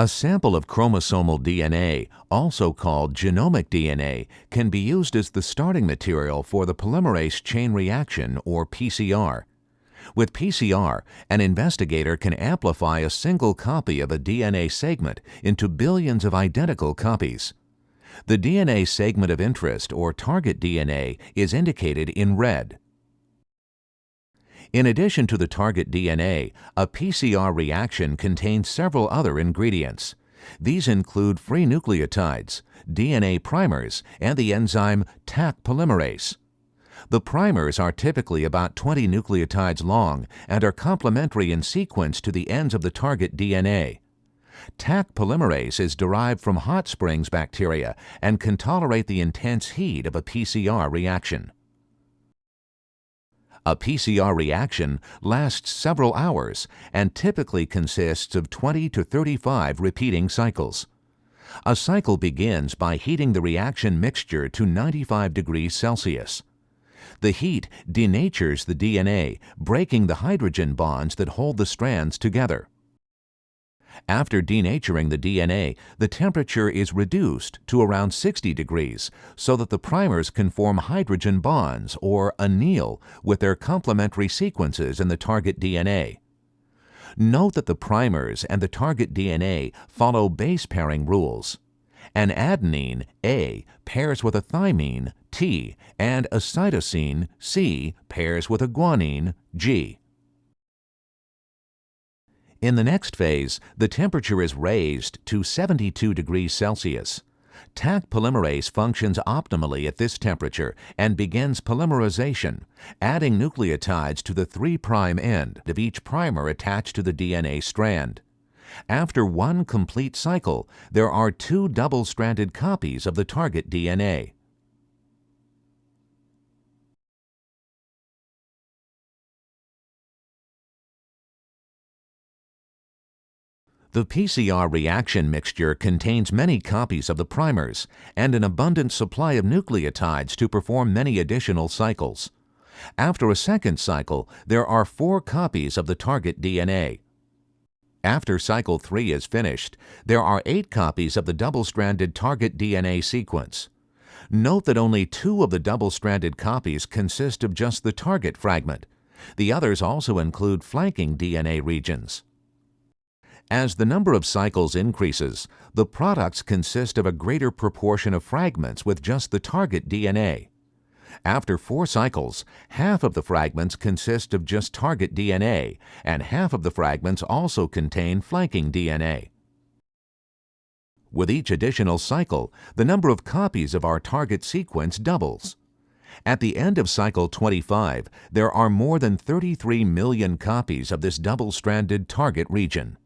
A sample of chromosomal DNA, also called genomic DNA, can be used as the starting material for the polymerase chain reaction, or PCR. With PCR, an investigator can amplify a single copy of a DNA segment into billions of identical copies. The DNA segment of interest, or target DNA, is indicated in red. In addition to the target DNA, a PCR reaction contains several other ingredients. These include free nucleotides, DNA primers, and the enzyme Taq polymerase. The primers are typically about 20 nucleotides long and are complementary in sequence to the ends of the target DNA. Taq polymerase is derived from hot springs bacteria and can tolerate the intense heat of a PCR reaction. A PCR reaction lasts several hours and typically consists of 20 to 35 repeating cycles. A cycle begins by heating the reaction mixture to 95 degrees Celsius. The heat denatures the DNA, breaking the hydrogen bonds that hold the strands together. After denaturing the DNA, the temperature is reduced to around 60 degrees so that the primers can form hydrogen bonds, or anneal, with their complementary sequences in the target DNA. Note that the primers and the target DNA follow base pairing rules. An adenine, A, pairs with a thymine, T, and a cytosine, C, pairs with a guanine, G. In the next phase, the temperature is raised to 72 degrees Celsius. Taq polymerase functions optimally at this temperature and begins polymerization, adding nucleotides to the 3' end of each primer attached to the DNA strand. After one complete cycle, there are 2 double-stranded copies of the target DNA. The PCR reaction mixture contains many copies of the primers and an abundant supply of nucleotides to perform many additional cycles. After a second cycle, there are 4 copies of the target DNA. After cycle 3 is finished, there are 8 copies of the double-stranded target DNA sequence. Note that only 2 of the double-stranded copies consist of just the target fragment. The others also include flanking DNA regions. As the number of cycles increases, the products consist of a greater proportion of fragments with just the target DNA. After 4 cycles, half of the fragments consist of just target DNA, and half of the fragments also contain flanking DNA. With each additional cycle, the number of copies of our target sequence doubles. At the end of cycle 25, there are more than 33 million copies of this double-stranded target region.